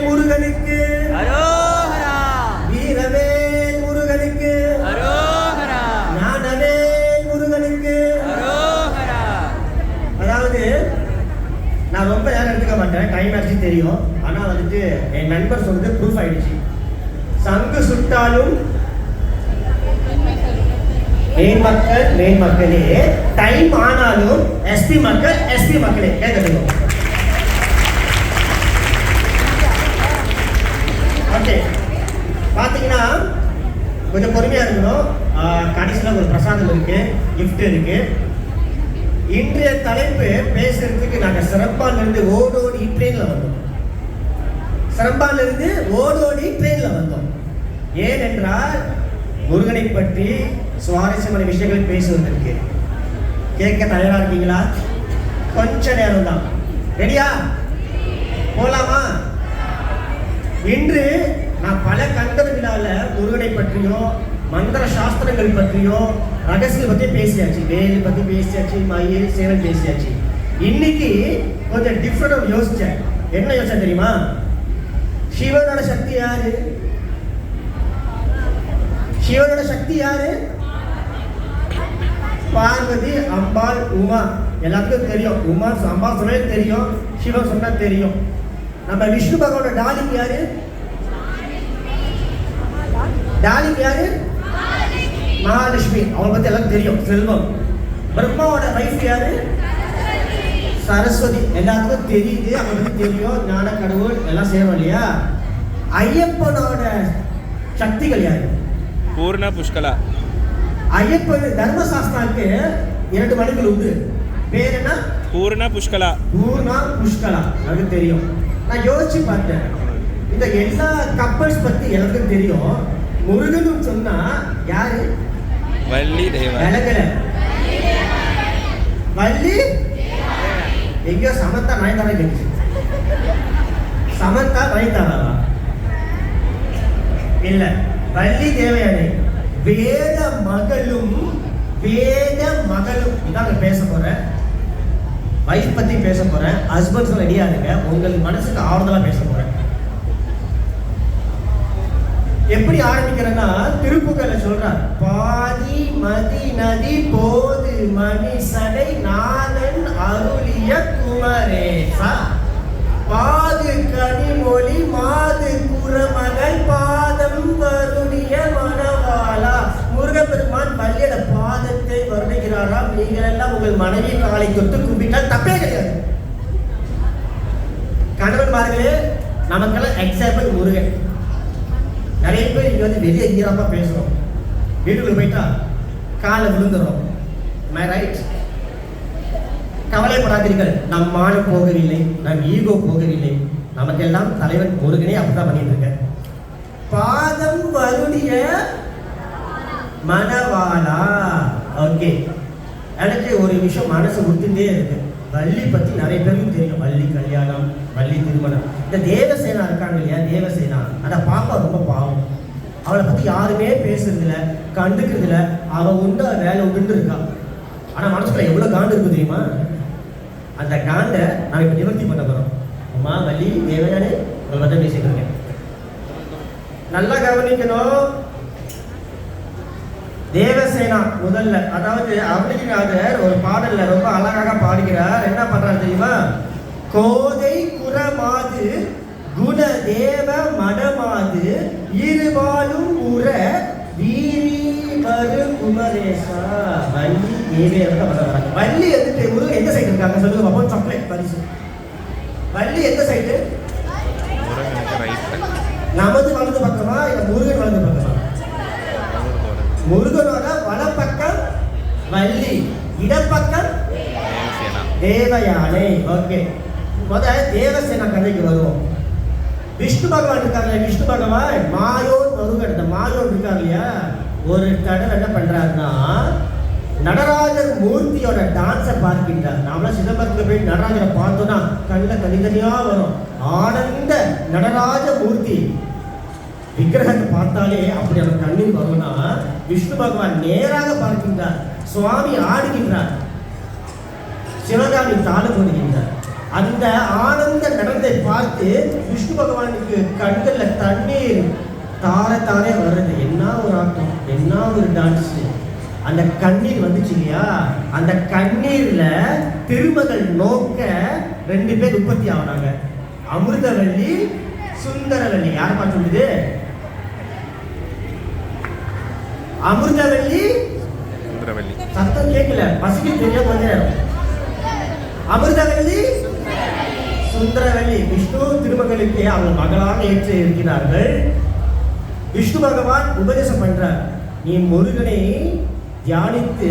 முருகனுக்கு அரோகரா, வீரவேல் முருகனுக்கு அரோகரா, ஞானவேல் முருகனுக்கு அரோகரா. அதாவது நான் ரொம்ப நேரம் எடுத்துக்க மாட்டேன், டைம் ஆச்சு தெரியும். ஆனால் வந்துட்டு என் நண்பர் சொல்றது ப்ரூஃப் ஆயிடுச்சு. சங்கு சுட்டாலும் மெயின் மக்களே, டைம் ஆனாலும் எஸ்பி மக்களே கேட்கணும். ஓகே, பார்த்தீங்கன்னா கொஞ்சம் பொறுமையாக இருக்கணும். கடைசியில் ஒரு பிரசாதம் இருக்கு, கிஃப்ட் இருக்கு. இன்றைய தலைப்பு பேசுறதுக்கு நாங்கள் சிறப்பாலிருந்து ஓடோடி ட்ரெயினில் வந்தோம். ஏனென்றால் முருகனை பற்றி சுவாரஸ்யமான விஷயங்கள் பேசுவதற்கு. கேட்க தயாரா இருக்கீங்களா? கொஞ்ச நேரம் தான். ரெடியா? போலாமா? இன்று நான் பல கந்தர் விழாவில் முருகனை பற்றியோ மந்திர சாஸ்திரங்கள் பற்றியோ ரகசியங்கள் பற்றி பேசியாச்சு, வேல் பற்றி பேசியாச்சு, மயில் சேவல் பேசியாச்சு. இன்னைக்கு கொஞ்சம் டிஃப்ரெண்ட் யோசிச்சேன். என்ன யோசிச்சேன் தெரியுமா? சிவனோட சக்தி யாரு? பார்வதி, அம்பாள், உமா. எல்லாத்துக்கும் தெரியும். உமா அம்பாள் சொன்னா தெரியும், சிவன் சொன்னா தெரியும். நம்ம விஷ்ணு பகவானோட டாலிங் யாரு? மகாலட்சுமி. அவளை பத்தி எல்லாம் தெரியும், செல்வம். பிரம்மாவோட வைஃப் யாரு? சரஸ்வதி. எல்லாத்துக்கும் தெரியுது, அவளை பத்தி தெரியும். ஞான கடவுள் எல்லாம் சேரும் இல்லையா? ஐயப்பனோட சக்திகள் யாரு? பூர்ண புஷ்கலா. ஐயப்பன் தர்மசாஸ்திராவுக்கு 2 மணிகள் உண்டு. பேர் என்ன? பூர்ண புஷ்கலா. அது தெரியும். நான் யோசிச்சு பார்த்தேன், இந்த எல்லா கப்பல்ஸ் பத்தி எல்லாருக்கும் தெரியும். முருகன் சொன்னா யாரு? வள்ளி தேவன். வள்ளி எங்க? சமந்தா நயன்தாரா கேட்டுச்சு. சமந்தா நயன்தாரா இல்ல, வள்ளி தேவயானி. வேத மகளும் இதான் பேச போறேன். வைஃப் பத்தி பேச போறேன். ஹஸ்பண்ட்ஸ் ரெடியா இருங்க, உங்களுக்கு மனசுக்கு ஆறுதலா பேச போறேன். எப்படி ஆரம்பிக்கிறேன்னா, திருப்புகழ்ல சொல்றார், பாதி மதி நதி போது மணி சடை நாதன் அருளிய குமரேசா, பாது கனிமொழி மாது குரமகள் பாதம் வருணிய மணவாளா. முருகப்பெருமான் வள்ளியோட பாதத்தை வருணுகிறாராம். நீங்கள் எல்லாம் உங்கள் மனைவி காலை தொட்டு கும்பிட்டால் தப்பே கிடையாது. கணவன்மார்களே, நமக்கெல்லாம் எக்ஸாம்பிள் முருகன். நிறைய பேர் இங்க வந்து வெளியே ஈரமா பேசுறோம், வீட்டுக்குள்ள போயிட்டா காலை விழுந்துடும். ரைட்? கவலைப்படாதீர்கள், நம் மானம் போகவில்லை, நம் ஈகோ போகவில்லை. நமக்கெல்லாம் தலைவன் முருகனே அப்படிதான் பண்ணிட்டு இருக்க. பாதம் வருணிய மணவாளா. ஓகே, எனக்கு ஒரு விஷயம் மனசு உறுத்திட்டே இருக்கு. வள்ளி பத்தி நிறைய பேருக்கும் தெரியும். வள்ளி கல்யாணம், வள்ளி திருமணம். இந்த தேவசேனா இருக்காங்க இல்லையா, தேவசேனா, அந்த பாப்பா ரொம்ப பாவம். அவளை பத்தி யாருமே பேசுறது இல்லை, கண்டுக்கிறது இல்லை. அவ உண்டு வேலை உண்டு இருக்கா. ஆனா மனசுக்குள்ள எவ்வளவு காண்டு இருக்கு தெரியுமா? அந்த காண்டை நான் இப்ப நிவர்த்தி பண்ண போறோம். அம்மா வள்ளி தேவயானே, உங்களை பற்றி பேசிட்டு இருக்கேன். நல்லா கவனிக்கணும். தேவசேனா முதல்ல, அதாவது அருணகிரிநாதர் ஒரு பாடல்ல ரொம்ப அழகாக பாடுகிறார். என்ன பண்றாரு தெரியுமா? கோதை குரமாது குண தேவ மடமாது இருபாலும் உற வீரி வரு குமரேசா. வள்ளி தேவையான வர்றாங்க. வள்ளி எந்த முருகன் எந்த சைடு இருக்காங்க சொல்லுங்க பாப்போம். சாக்லேட் பரிசு. வள்ளி எந்த சைடு? நமது வலது பக்கமா இல்ல முருகன் வலது பக்கமா? முருகனோட வலப்பக்கம் வள்ளி, இடப்பக்கம் தேவயானை. ஓகே, முதல்ல தேவசேனா கதைக்கு வருவோம். விஷ்ணு பகவான் இருக்காங்க. விஷ்ணு பகவான் மாயோன் முருகன். இந்த மாயோன் இருக்காங்க இல்லையா, ஒரு தடவை என்ன பண்றாருன்னா, நடராஜர் மூர்த்தியோட டான்ஸை பார்க்கின்றார். நாமளாம் சிதம்பரத்துல போய் நடராஜரை பார்த்தோம்னா கண்ணில் தனித்தனியா வரும். ஆனந்த நடராஜ மூர்த்தி விக்கிரகத்தை பார்த்தாலே அப்படி அவர் கண்ணீர் வரும்னா, விஷ்ணு பகவான் நேராக பார்க்கின்றார். சுவாமி ஆடுகின்றார், சிவகாமி தாளம் போடுகின்றார். அந்த ஆனந்த நடனத்தை பார்த்து விஷ்ணு பகவானுக்கு கண்கள்ல தண்ணீர் தாரே வருது. என்ன ஒரு ஆட்டம், என்ன ஒரு டான்ஸ். அந்த கண்ணீர் வந்துச்சு இல்லையா, அந்த கண்ணீர்ல திருமகள் நோக்க 2 பேர் உற்பத்தி ஆகுறாங்க. அமிர்தவல்லி, சுந்தரவல்லி. யார் பார்த்து சொல்லுது? அமிர்தவல்லி. சுந்தரவல்லி. சத்தம் கேட்கல, பசிக்கு தெரியாம கொஞ்ச நேரம். அமிர்தவல்லி, சுந்தரவல்லி. விஷ்ணு திருமகளுக்கு அவங்க மகளாக ஏற்று இருக்கிறார்கள். விஷ்ணு பகவான் உபதேசம் பண்றார், நீ முருகனை தியானித்து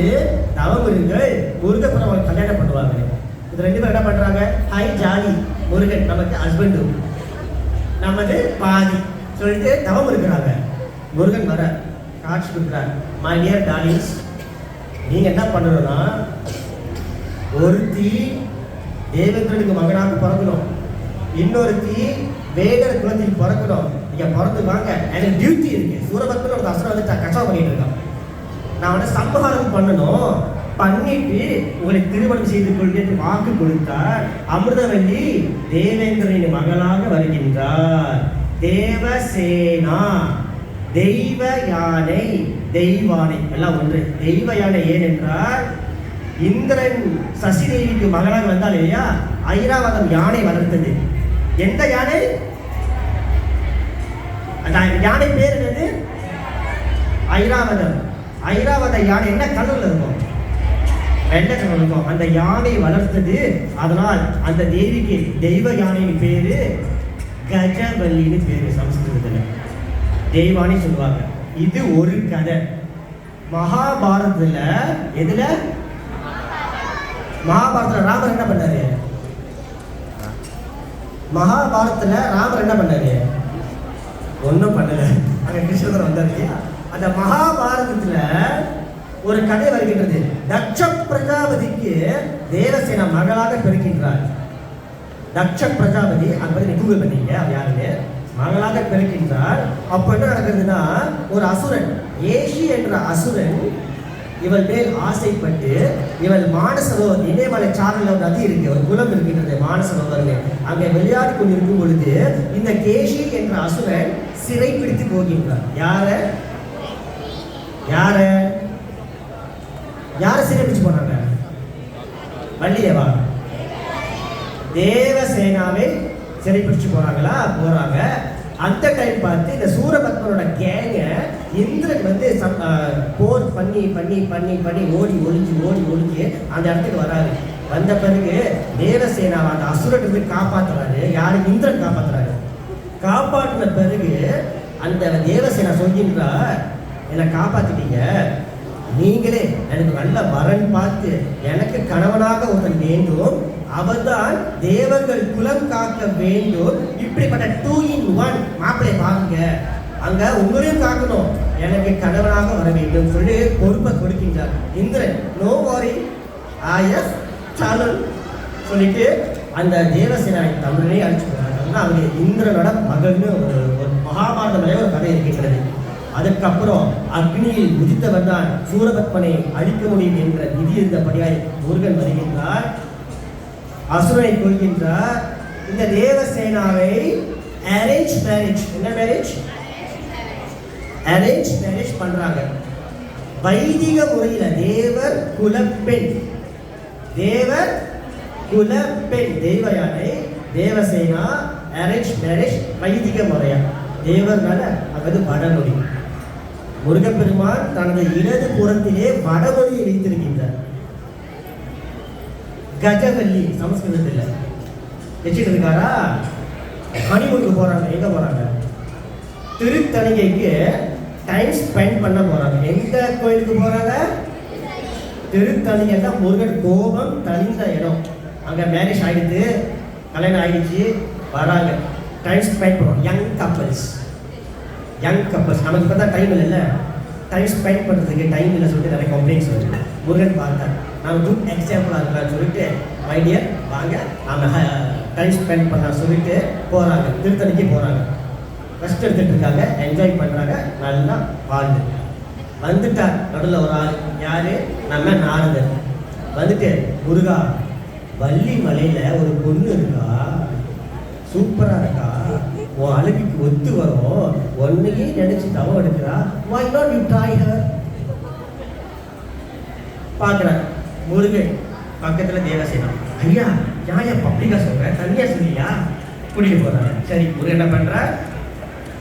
தவம் இருங்கள், முருகப்பன் அவங்க கல்யாணம் பண்ணுவாங்க. இது 2 பேரும் என்ன பண்றாங்க? ஹை ஜாலி, முருகன் நமக்கு ஹஸ்பண்டு, நமது பாதி சொல்லிட்டு தவம் இருக்கிறாங்க. முருகன் வர காட்சி கொடுக்குறார். மை டியர் டார்லிங்ஸ், நீங்க என்ன பண்ணணும்னா, ஒருத்தி தேவேந்திரனுக்கு மகனாக பிறக்கணும், இன்னொருத்தி வேடர் குலத்தில் பிறக்கணும். நீங்க பிறந்து வாங்க, எனக்கு டியூட்டி இருக்கு. சூரபத்மன் ஒரு அசுரன் வந்து கஷ்டம் பண்ணிட்டு இருக்கான், நான் வந்து சம்ஹாரம் பண்ணணும், பண்ணிட்டு உங்களை திருமணம் செய்து கொள்கின்ற வாக்கு கொடுத்தார். அமிர்தவல்லி தேவேந்திரனின் மகளாக வருகின்றார். தேவசேனா, தெய்வ யானை, தெய்வானை எல்லாம் ஒன்று. தெய்வ யானை ஏனென்றால் இந்திரன் சசிதேவிக்கு மகளாக வந்தால் இல்லையா, ஐராவதம் யானை வளர்த்தது. எந்த யானை? அந்த யானை பேர் என்னது? ஐராவதம். ஐராவத யானை என்ன கலர்ல இருக்கும்? வெள்ளை கலர் இருக்கும். அந்த யானை வளர்த்தது. அதனால் அந்த தேவிக்கு தெய்வ யானையின் பேரு கஜவல்லின்னு பேரு. சமஸ்கிருதத்துல தெய்வானி சொல்லுவாங்க. இது ஒரு கதை. மகாபாரதத்துல எதுல? மகாபாரதத்துல ராமர் என்ன பண்ணாரு? மகாபாரதத்துல ராமர் என்ன பண்ணாரு? ஒன்றும் பண்ணல. அங்க கிருஷ்ணர் வந்தாரு. அந்த மகாபாரதத்துல ஒரு கதை வருகின்றது. தக்ஷ பிரஜாபதிக்கு தேவசேனா மகளாக பிறக்கின்றார். தக்ஷ பிரஜாபதி, அது நீ கூகுள் பண்ணீங்க, அது யாருன்னு, மகளாக பிறக்கின்றார். அப்ப என்ன நடக்குதுன்னா, ஒரு அசுரன், ஏஷி என்ற அசுரன் இவள் மேல் ஆசைப்பட்டு, இவள் மானசரோவர், இமயமலை சாரல ஒரு நதி இருக்கு, ஒரு குளம் இருக்கின்றது மானசரோவர்னு, அங்கே விளையாடி கொண்டு இருக்கும் பொழுது இந்த கேஷி என்ற அசுரன் சிறை பிடித்து போகின்றார். யார யார யார சிறை பிடிச்சு போனாங்க? வள்ளியவா? தேவசேனாவை சிறை பிடிச்சு போறாங்களா? போறாங்க. அந்த டைம் பார்த்து இந்த சூரபத்மனோட கேங்க இந்திரன் வந்து போர் பண்ணி பண்ணி பண்ணி பண்ணி ஓடி ஒளிஞ்சு அந்த இடத்துக்கு வராது. வந்த பிறகு தேவசேனாவை அந்த அசுரன் காப்பாத்துறாரு. யாரு? இந்திரன் காப்பாத்துறாரு. காப்பாற்றின பிறகு அந்த தேவசேனா சொல்கின்றார், என்னை காப்பாத்திட்டீங்க, நீங்களே எனக்கு நல்ல வரன் பார்த்து எனக்கு கணவனாக ஒருத்தன் வேண்டும், அவர்தான் தேவர்கள் குலம் காக்க வேண்டும். இப்படிப்பட்ட 2 in 1 மாப்பிள்ளை பாருங்க, அங்க உங்களையும் காக்கணும், எனக்கு கணவனாக வர வேண்டும் சொல்லி பொறுப்பை கொடுக்கின்றார் இந்திரன். நோ வாரி, ஆயஸ் சாலன் சொல்லிட்டு அந்த தேவசேனாவை தமிழே அழிச்சு போறாங்க. அவங்க இந்திரனோட மகள்னு ஒரு மகாபாரதத்திலே ஒரு கதை இருக்கின்றது. அதுக்கப்புறம் அக்னியில் உதித்தவர் தான் சூரபத்மனை அழிக்க முடியும் என்ற விதி இருந்தபடியாய் முருகன் வருகின்றார், அசுரனை கொள்கின்றார். இந்த தேவசேனாவை அரேஞ்ச் மேரேஜ், என்ன மேரேஜ்? அரேஞ்ச் மேரேஜ் பண்றாங்க. வைதிக முறையில தேவர் குலப்பெண், தேவர் குலப்பெண் தெய்வயானை தேவசேனா அரேஞ்ச் மேரேஜ் வைதிக முறையா. தேவர்னால அது வடமொழி. முருகப்பெருமான் தனது இடது புறத்திலே வடமொழியை வைத்திருக்கின்றார். கஜவல்லி சமஸ்கிருதத்தில் வச்சுட்டு இருக்காரா? ஹனிமூனுக்கு போறாங்க. எங்க போறாங்க? திருத்தணிகைக்கு டைம் ஸ்பெண்ட் பண்ண போறாங்க. எந்த கோயிலுக்கு போறாங்க? திருத்தணிகை தான் முருகன் கோபம் தனிந்த இடம். அங்க மேரேஜ் ஆயிடுச்சு, கல்யாணம் ஆயிடுச்சு, வராங்க, டைம் ஸ்பெண்ட் பண்ணுவோம். யங் கப்பல்ஸ் நமக்கு இப்போ தான் டைம் இல்லைல்ல, டைம் ஸ்பெண்ட் பண்ணுறதுக்கு டைம் இல்லை சொல்லிட்டு நிறைய கம்ப்ளைண்ட்ஸ் வருது. முருகன் பார்த்தார், நான் குட் எக்ஸாம்பிளாக இருக்கலாம்னு சொல்லிட்டு ஐடியர் வாங்க நம்ம டைம் ஸ்பெண்ட் பண்ணலாம் சொல்லிட்டு போகிறாங்க. திருத்தணிக்கு போகிறாங்க, ரெஸ்ட் எடுத்துகிட்டு இருக்காங்க, என்ஜாய் பண்ணுறாங்க, நல்லா வாழ்ந்து வந்துட்டார். நடுவில் ஒரு ஆள், யார்? நம்ம நாரதர் வந்துட்டு, முருகா வள்ளி மலையில ஒரு பொண்ணு இருக்கா, சூப்பரா இருக்கா, உன் அழகுக்கு ஒத்து வரும், ஒன்னையே நினைச்சு தவம் எடுக்கிறா. why not you try her? பார்க்கிறேன் முருகன் பக்கத்துல தேவசேனா. ஐயா நியாயம் பப்ளிக்கா சொல்றேன், தனியா சொல்லியா? கூட்டிட்டு போறாரு. சரி, முருகன் என்ன பண்ற,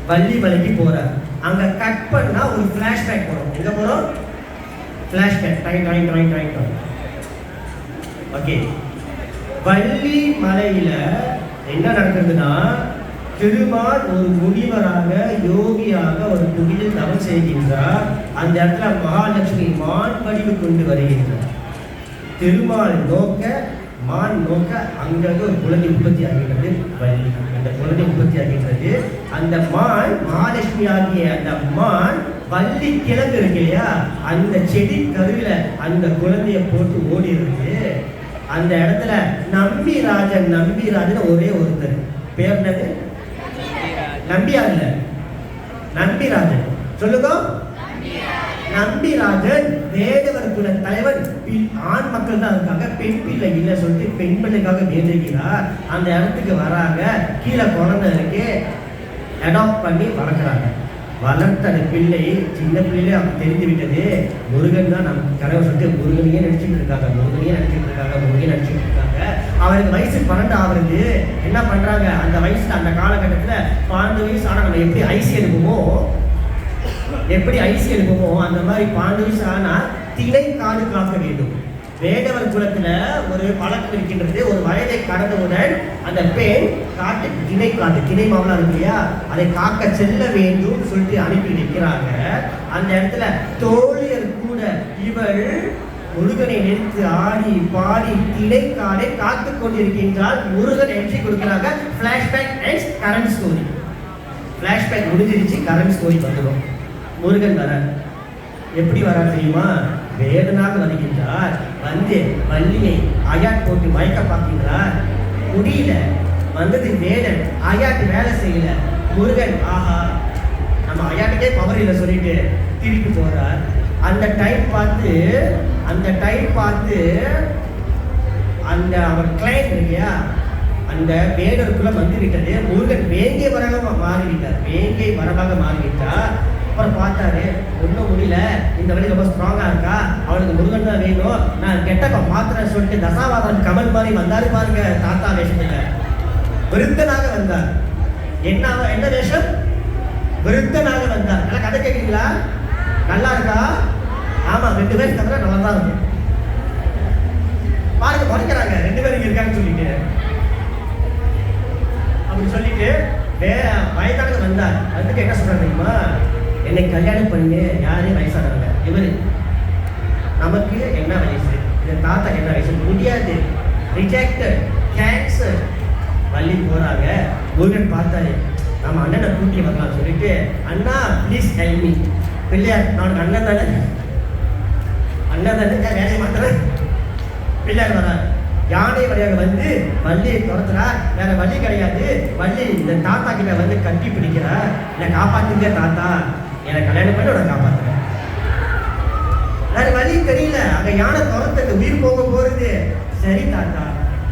வள்ளி மலைக்கு போறார். அங்க கட் பண்ணா ஒரு பிளாஷ்பேக் போறோம். எங்க போறோம்? Flashback. Time time time time time. Okay, Valli மலையில என்ன நடக்குதுன்னா, திருமால் ஒரு முனிவராக யோகியாக ஒரு குடியில் தவம் செய்கின்றார். அந்த இடத்துல மகாலட்சுமி மான் வடிவு கொண்டு வருகின்றார். திருமால் நோக்க மான் நோக்க அங்கங்க ஒரு குழந்தை உற்பத்தி ஆகின்றது. வள்ளி அந்த குழந்தை உற்பத்தி ஆகின்றது. அந்த மான் மகாலட்சுமி ஆகிய அந்த மான் வள்ளி கிழங்கு இருக்கு இல்லையா, அந்த செடி கருவில அந்த குழந்தைய போட்டு ஓடிடுது. அந்த இடத்துல நம்பிராஜன் ஒரே ஒருத்தர், பேர் என்னது? நம்பியார் இல்ல, நம்பிராஜன். சொல்லுங்க. நம்பிராஜன் வேதவர் குல தலைவன். ஆண் மக்கள் தான் இருக்காங்க, பெண் பிள்ளை இல்லை சொல்லிட்டு பெண் பிள்ளைக்காக வேண்டுகிறார். அந்த இடத்துக்கு வராங்க. கீழே குழந்தை இருக்கு, அடாப்ட் பண்ணி வளர்க்குறாங்க. வளர்த்த அந்த பிள்ளை சின்ன பிள்ளையிலே அவங்க தெரிந்து விட்டது முருகன் தான் நம்ம கடவுள் சொல்லிட்டு முருகனையே நடிச்சுட்டு இருக்காங்க. அவருக்கு வயசு 12 ஆகுறது. என்ன பண்றாங்க, அந்த வயசுல அந்த காலகட்டத்துல 12 வயசு ஆனா நம்ம எப்படி ஐசி எழுப்புமோ அந்த மாதிரி 12 வயசு ஆனா திணை காடு காக்க வேண்டும். வேடவர் குலத்துல ஒரு பழக்கம் இருக்கின்றது. ஒரு வயதை கடந்தவுடன் அந்த பெண் காட்டு திணை மாவளம் இருக்கு இல்லையா, அதை காக்க செல்ல வேண்டும் சொல்லிட்டு அனுப்பி வைக்கிறாங்க. அந்த இடத்துல தோழியர் கூட இவள் முருகனை நிறுத்து ஆடி பாடி திணைக்காடை காத்து கொண்டிருக்கின்றால் முருகன் என்ட்ரி கொடுக்கிறாங்க. Flashback and current story. Flashback முடிஞ்சிருச்சு, கரண்ட் ஸ்டோரி வந்துடும். முருகன் வர எப்படி வரா தெரியுமா? வேடனாக வருகின்றார். வந்து வள்ளியை அயாட் போட்டு மயக்க பார்க்கின்றார். முடியல, வந்தது வேடன். அயாட்டு வேலை செய்யல. முருகன் ஆஹா நம்ம அயாட்டுக்கே பவர் இல்லை சொல்லிட்டு திருப்பி போறார். அந்த டைம் பார்த்து அந்த அவர் கிளைண்ட் இல்லையா, அந்த வேடருக்குள்ள வந்து விட்டது. முருகன் வேங்கை வரமாக மாறிவிட்டார். அப்புறம் பார்த்தாரு, ஒன்றும் முடியல, இந்த வழி ரொம்ப ஸ்ட்ராங்கா இருக்கா, அவனுக்கு முருகன் தான் வேணும், நான் கெட்டப்ப மாத்திரன்னு சொல்லிட்டு தசாவதாரம் கமல் மாதிரி வந்தாரு பாருங்க. தாத்தா வேஷத்துல விருத்தனாக வந்தார். என்ன வேஷம்? விருத்தனாக வந்தார். நல்லா கதை கேட்குறீங்களா? நல்லா இருக்கா? ஆமா, 2 பேர் கதை நல்லா தான் இருக்கும். பாருங்க, குறைக்கிறாங்க 2 பேர் இங்க இருக்கான்னு சொல்லிட்டு. அப்படி சொல்லிட்டு வயதானவர் வந்தார். வந்துட்டு என்ன சொல்றாங்க தெரியுமா? என்னை கல்யாணம் பண்ணு. யாரே வயசானவங்க இவரு. நமக்கு என்ன வயசு, இந்த தாத்தா என்ன வயசு? முடியாது, ரிஜெக்டட், கேன்சர். வள்ளி போறாங்க. முருகன் பார்த்தாரு, நம்ம அண்ணனை கூட்டி வரலாம் சொல்லிட்டு, அண்ணா ப்ளீஸ் ஹெல்ப் மீ. பிள்ளையார், நான் அண்ணன் தானே வேலையை மாத்திரேன். பிள்ளையார் வரார். யானை வழியாக வந்து வள்ளியை துரத்துறா. வேற வழி கிடையாது. வள்ளி இந்த தாத்தா கிட்ட வந்து கட்டி பிடிக்கிறா. என்னை காப்பாத்துங்க தாத்தா, என்னை கல்யாணம் பண்ணி உன்னை காப்பாத்துறேன். வேற வழி தெரியல. அங்க யானை துரத்துக்கு உயிர் போறது. சரி தாத்தா,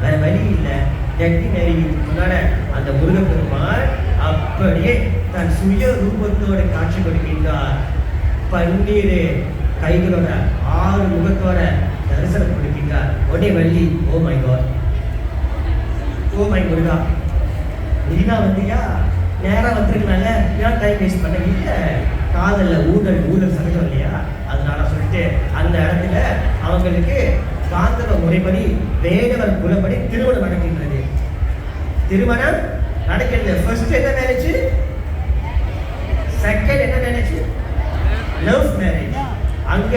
வேற வழி இல்லை. ஜட்டி நெருங்கி முன்னாட அந்த முருகன் பெருமாள் அப்படியே தன் சுய ரூபத்தோட காட்சி கொடுக்கின்றார். 12 கைகளோட 6 முகத்தோட தரிசனம் கொடுக்கின்றார். உடனே Valli, oh my God, oh my முருகா, நீனா வந்தியா? நேரம் வந்திருக்கனால ஏன் டைம் வேஸ்ட் பண்ண? இல்லை, காதல்ல ஊழல் சகஜம் இல்லையா, அதனால சொல்லிட்டு அந்த இடத்துல அவங்களுக்கு காந்தவ முறைப்படி வேடவர் குலப்படி திருமணம் நடக்கின்றது. திருமணம் நடக்கிறது. ஃபர்ஸ்ட் என்ன மேரேஜ், செகண்ட் என்ன மேரேஜ்? Love marriage. அங்க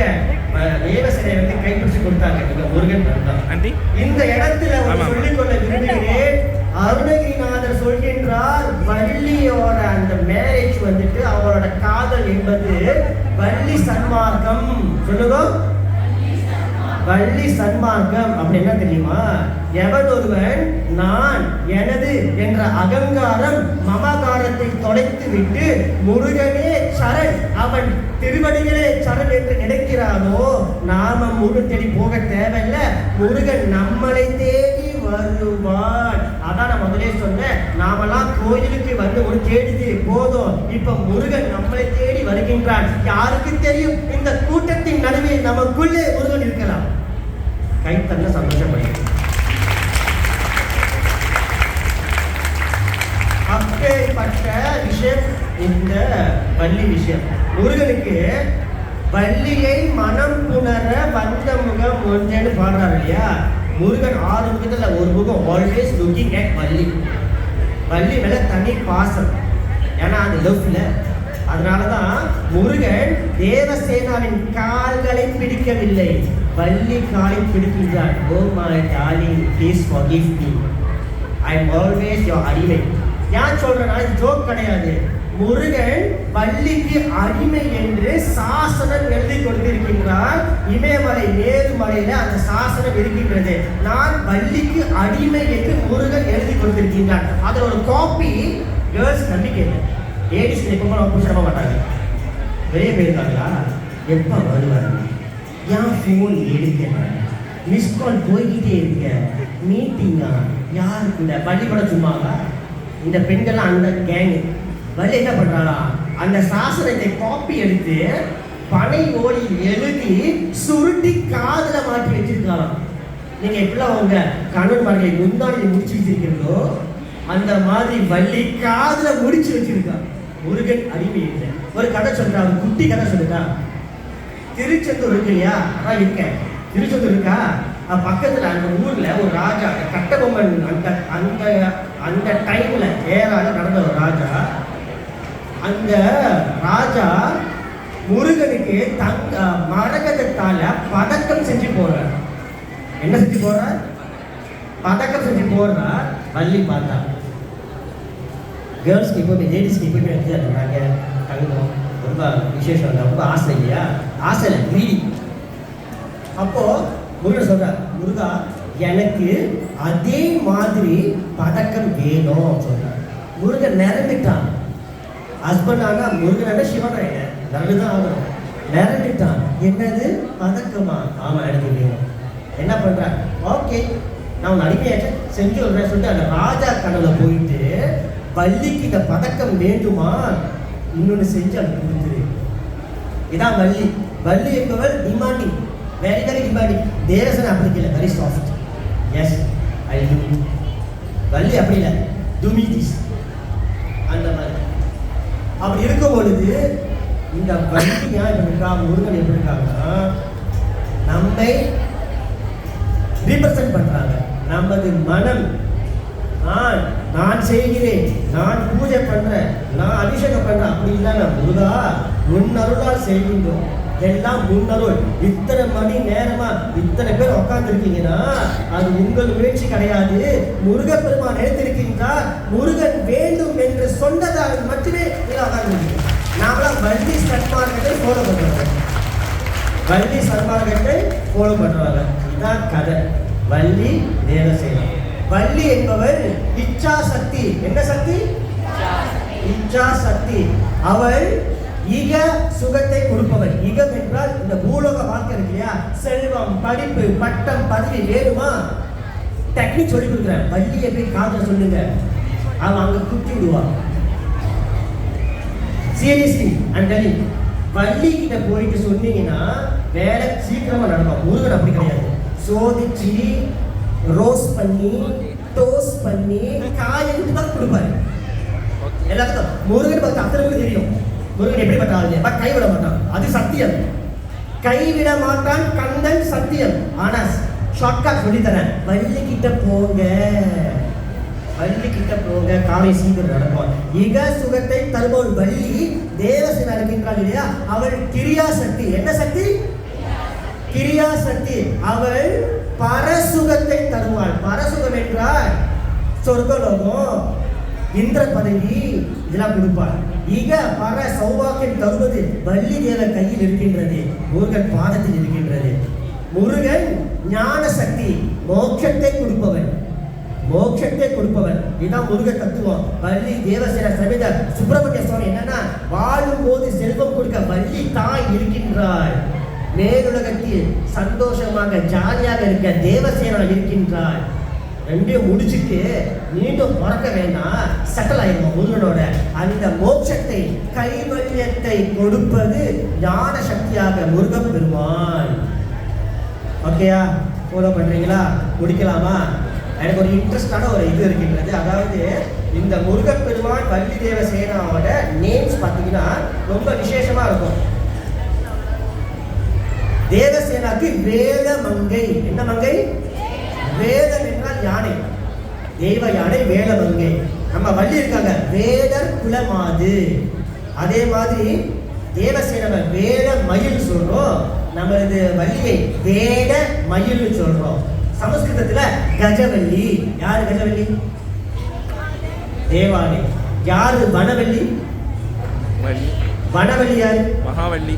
தேவசேனை வந்து கைப்பிடிச்சு கொடுத்தாங்க. இங்க முருகன் வந்தான். இந்த இடத்துல சொல்லிக்கொள்ள விரும்புகிறேன், அருணகிரிநாதர் சொல்கின்றார், வள்ளியோட அந்த மேரேஜ் வந்துட்டு அவரோட காதல் என்பது வள்ளி சன்மார்க்கம். சொல்லுங்க, வள்ளி சன்மார்க்கம். அப்படி என்ன தெரியுமா? எவன் ஒருவன் நான் எனது என்ற அகங்காரம் மமகாரத்தை தொலைத்து விட்டு முருகனே சரண், அவன் திருவடிகளே சரண் என்று நினைக்கிறானோ நாம முருகன் தேடி போக தேவையில்ல, முருகன் நம்மளை தேடி வருவான். அதான் நான் முதலே சொன்னேன், நாமெல்லாம் கோயிலுக்கு வந்து ஒரு தேடி போதும், இப்ப முருகன் நம்மளை தேடி வருகின்றான். யாருக்கு தெரியும், இந்த கூட்டத்தின் நடுவே நமக்குள்ளே முருகன் இருக்கலாம். கைத்தல்ல சந்தோஷப்படுகிறேன். அப்பேற்பட்ட விஷயம் இந்த வள்ளி விஷயம். முருகனுக்கு வள்ளியை மனம் புணர வந்த முகம் ஒன்றேன்னு பாடுறாரு இல்லையா. முருகன் 6 முகத்துல ஒரு முகம், always looking at Valli. Valli மேல தனி பாசம், ஏன்னா அது லவ்ல. அதனாலதான் முருகன் தேவசேனாவின் கால்களை பிடிக்கவில்லை, வள்ளி காலை பிடிக்கின்றான். Oh my darling, please forgive me, I am always your அடிமை. ஏன் சொல்றேன்னா இது ஜோக் கிடையாது. முருகன் வள்ளிக்கு அடிமை என்று சாசனம் எழுதி கொண்டிருக்கின்றார். இமயமலை மேருமலையில அந்த சாசனம் இருக்கின்றது. நான் வள்ளிக்கு அடிமை என்று முருகன் எழுதி கொண்டிருக்கின்றார். அதில் ஒரு காப்பி கேர்ள்ஸ் நம்பிக்கை இல்லை. லேடிஸ் எப்போ புடிச்சிட மாட்டாங்க. வெளியே போயிருக்காங்களா, எப்போ வருவாங்க, ஏன் ஃபோன் எடுக்க, மிஸ் கால் போய்கிட்டே இருக்க, மீட்டிங்கா, யாருக்கு இந்த வள்ளி கூட சும்மாவா? இந்த பெண்கள்லாம் அந்த கேங்கு. வள்ளி என்ன பண்றாளா, அந்த சாசனத்தை காப்பி எடுத்து பனை ஓடி எழுதி சுருட்டி காதுல மாட்டி வச்சிருக்காளாம். நீங்க எப்படிலாம் உங்க கணவன்மார்களை முந்தாடி முடிச்சு வச்சிருக்கீங்களோ அந்த மாதிரி வள்ளி காதுல முடிச்சு வச்சிருக்கா. முருகன் அடிமை இல்லை. ஒரு கதை சொல்றா, ஒரு குட்டி கதை சொல்லுதா. திருச்செந்தூர் இருக்கு இல்லையா, அதான் இருக்கேன், திருச்செந்தூர் இருக்கா, பக்கத்துல அந்த ஊர்ல ஒரு ராஜா, கட்டபொம்மன் அந்த அந்த அந்த டைம்ல ஏறால நடந்த ஒரு ராஜா. அந்த ராஜா முருகனுக்கு மரகதத்தால பதக்கம் செஞ்சு போறார். என்ன செஞ்சு போறார்? பதக்கம் செஞ்சு போறார். வள்ளி பார்த்தா, கேர்ள்ஸ்க்கு எப்பவுமே லேடிஸ்க்கு எப்பவுமே எடுத்துறாங்க தங்கம், ரொம்ப விசேஷம், ரொம்ப ஆசை இல்லையா, ஆசை இல்லை, கிரீடி. அப்போ முருகன் சொல்றார், முருகா எனக்கு அதே மாதிரி பதக்கம் வேணும் சொல்றார். முருகன் நிரம்பிட்டான். ஹஸ்பண்ட் ஆனா முருகன் சிவன் நல்லதுதான் ஆகணும். நிரம்பிட்டான். என்னது பதக்கமா? ஆமா எனக்கு வேணும். என்ன பண்றார்? ஓகே நான் உன் அடிமையாச்சு செஞ்சு விடுறேன் சொல்லிட்டு அந்த ராஜா கனவுல போயிட்டு வள்ளிக்கு இந்த பதக்கம் வேண்டுமா, இன்னொன்னு செஞ்சு அது கொடுத்துரு. இதான் வள்ளி. வள்ளி என்பவள் demanding, very very demanding. Devasan அப்படி இல்லை, வெரி சாஃப்ட். எஸ் ஐ டூ. வள்ளி அப்படி இல்லை, டூ மீ திஸ், அந்த மாதிரி. அப்படி இருக்கும் பொழுது இந்த வள்ளியா எப்படி இருக்கா, முருகன் எப்படி இருக்காங்கன்னா நம்மை ரீப்ரசன்ட் பண்றாங்க. நமது மனம், நான் செய்கிறேன், நான் பூஜை பண்றேன், நான் அபிஷேகம் பண்றேன், அப்படி இல்லைன்னா முருகா உன் அருளால் செய்கின்றோம், எல்லாம் முன்னருள். இத்தனை மணி நேரமா இத்தனை பேர் உட்கார்ந்து இருக்கீங்கன்னா அது உங்கள் முயற்சி கிடையாது, முருகப்பெருமான் நினைத்திருக்கின்றார். முருகன் வேண்டும் என்று சொன்னதால் மட்டுமே நீங்கள் உட்கார்ந்து. நாமெல்லாம் வள்ளி சன்மார்க்கத்தை ஃபாலோ பண்றாங்க, வள்ளி சன்மார்க்கத்தை ஃபாலோ பண்றாங்க. இதான் கதை. வள்ளி தேவசேனா. வள்ளி என்பவர் இச்சா சக்தி. என்ன சக்தி? இச்சா சக்தி. அவள் ஈக சுகத்தை கொடுப்பவள். ஈகம் என்றால் இந்த பூலோக வாழ்க்கை இருக்கு இல்லையா, செல்வம், படிப்பு, பட்டம், பதவி வேணுமா, டெக்னிக் சொல்லி கொடுக்குறேன். வள்ளியை போய் காதுல சொல்லுங்க, அவன் அங்க குத்தி விடுவான். Seriously I'm telling. வள்ளி கிட்ட போயிட்டு சொன்னீங்கன்னா வேலை சீக்கிரமா நடக்கும். முருகன் அப்படி கிடையாது. சோதிச்சு ரோஸ் பண்ணி டோஸ்ட் பண்ணி காய்கறி தான் கொடுப்பாரு எல்லாத்துக்கும். முருகன் பார்த்து அத்தனை தெரியும் முருகன் எப்படி பண்றாங்க, கைவிட மாட்டான். அது சத்தியம், கைவிட மாட்டான் கந்தன், சத்தியம். ஆனா ஷார்ட்கட் சொல்லி தரேன். வள்ளி கிட்ட போங்க, வள்ளி கிட்ட போங்க, காலை சீக்கிரம் நடக்கும். இக சுகத்தை தருபவள் வள்ளி தேவசேனா இருக்கின்றாள் இல்லையா, அவள் கிரியா சக்தி. என்ன சக்தி? கிரியா சக்தி. அவள் பரசுகத்தை தருவாள். பரசுகம் என்றால் சொர்க்கலோகம், இந்திர பதவி, இதெல்லாம் கொடுப்பாள். இக பர சௌபாக்கியம் தருவது வள்ளி தேவ கையில் இருக்கின்றது, முருகன் பாதத்தில் இருக்கின்றது. முருகன் ஞான சக்தி, மோட்சத்தை கொடுப்பவன். மோட்சத்தை கொடுப்பவர். இதுதான் முருக தத்துவம். வள்ளி தேவசேனா சமேத சுப்பிரமணிய சுவாமி என்னன்னா, வாழும் போது செல்வம் கொடுக்க வள்ளி தாய் இருக்கின்றாள், மேலுலகத்தில் சந்தோஷமாக ஜாலியாக இருக்க தேவசேனா இருக்கின்றாள். ரெண்டையும் முடிச்சுட்டு மீண்டும் மறக்க வேண்டாம், செட்டில் ஆயிடுவோம் முருகனோட. அந்த மோட்சத்தை கைவல்யத்தை கொடுப்பது ஞான சக்தியாக முருகன் பெருமான். ஓகேயா, ஃபாலோ பண்றீங்களா? முடிக்கலாமா? எனக்கு ஒரு இன்ட்ரெஸ்டான ஒரு இது இருக்கின்றது. அதாவது இந்த முருகப் பெருமான் வள்ளி தேவசேனாவோட நேம்ஸ் பார்த்தீங்கன்னா ரொம்ப விசேஷமா இருக்கும். தேவசேனாக்கு வேத மங்கை. என்ன மங்கை? வேதம் என்றால் யானை, தெய்வ யானை வேலமங்கை. நம்ம வள்ளி இருக்காங்க வேடர் குலமாது. அதே மாதிரி தேவசேனாவை வேட மயில் சொல்றோம், நம்மளது வள்ளியை வேட மயில் சொல்றோம். சமஸ்கிருதத்துல கஜவல்லி. யாரு கஜவல்லி? தேவானை. யாரு வனவல்லி? வனவல்லி யாரு? மகாவள்ளி,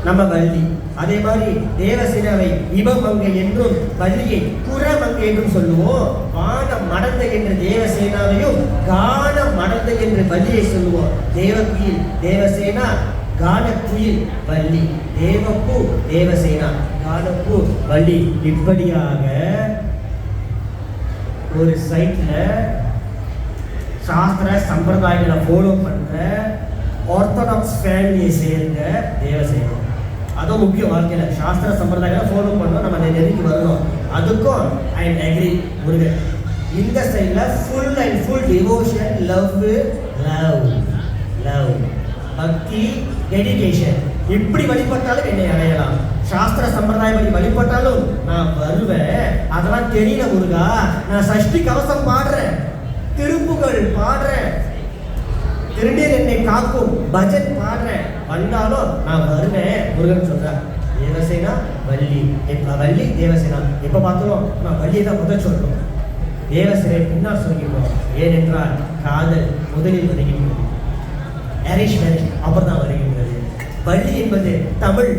நம்ம வள்ளி. அதே மாதிரி தேவசேனாவை இபமங்கை என்றும் வள்ளியை புறமங்கை என்றும் சொல்லுவோம். வான மடந்தை என்று தேவசேனாவையும் கான மடந்தை என்று வள்ளியை சொல்லுவோம். தேவகுயில் தேவசேனா, கானக்குயில் வள்ளி. தேவப்பூ தேவசேனா, கானப்பூ வள்ளி. இப்படியாக ஒரு சைட்ல சாஸ்திர சம்பிரதாயங்களை ஃபாலோ பண்ற ஆர்த்தடாக்ஸ் ஃபேமிலியை சேர்ந்த தேவசேனா. அதுவும் முக்கியம் வாழ்க்கையில். சாஸ்திர சம்பிரதாயங்களை ஃபாலோ பண்ணோம், நம்ம நெருங்கி வரணும். அதுக்கும் ஐ அக்ரி முருகன். இந்த சைடில் full and full devotion, love, love love பக்தி, டெடிகேஷன். இப்படி வழிபட்டாலும் என்னை அடையலாம். சாஸ்திர சம்பிரதாயம் படி வழிபட்டாலும் நான் வருவேன். அதெல்லாம் தெரியல முருகா. நான் சஷ்டி கவசம் பாடுறேன், திருப்புகள் பாடுறேன், திருநீர் என்னை காக்கும் பஜன் பாடுறேன், வந்தாலும் நான் வருவேன் முருகன் சொல்றேன். தேவசேனா வள்ளி, வள்ளி தேவசேனா. எப்ப பார்த்தோம் நான் வள்ளியை தான் முதல் சொல்றோம், தேவசேனை பின்னால் சொல்கிறோம். ஏனென்றால் காதல் முதலில் வருகின்றது, அரேஞ்ச் மேரேஜ் அப்புறம் தான் வருகின்றது. வள்ளி என்பது தமிழ்,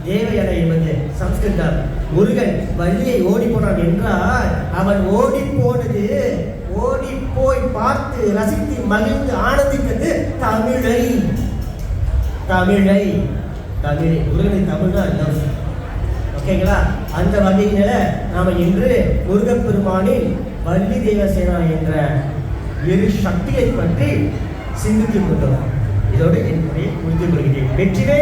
தேவயானை என்பது சம்ஸ்கிருதம். முருகன் வள்ளியை ஓடி போனான் என்றால் அவன் ஓடி போனது, ஓடி போய் பார்த்து ரசித்து மகிழ்ந்து ஆனந்தித்தது தமிழை. தமிழை தமிழை முருகனின் தமிழ் தான் லவ். ஓகேங்களா? அந்த வகையில நாம இன்று முருகப்பெருமானின் வள்ளி தேவசேனா என்ற இரு சக்தியை பற்றி சிந்தித்துக் கொண்டோம். இதோடு என்னுடைய முடித்துக் கொள்கிறேன். வெற்றிவே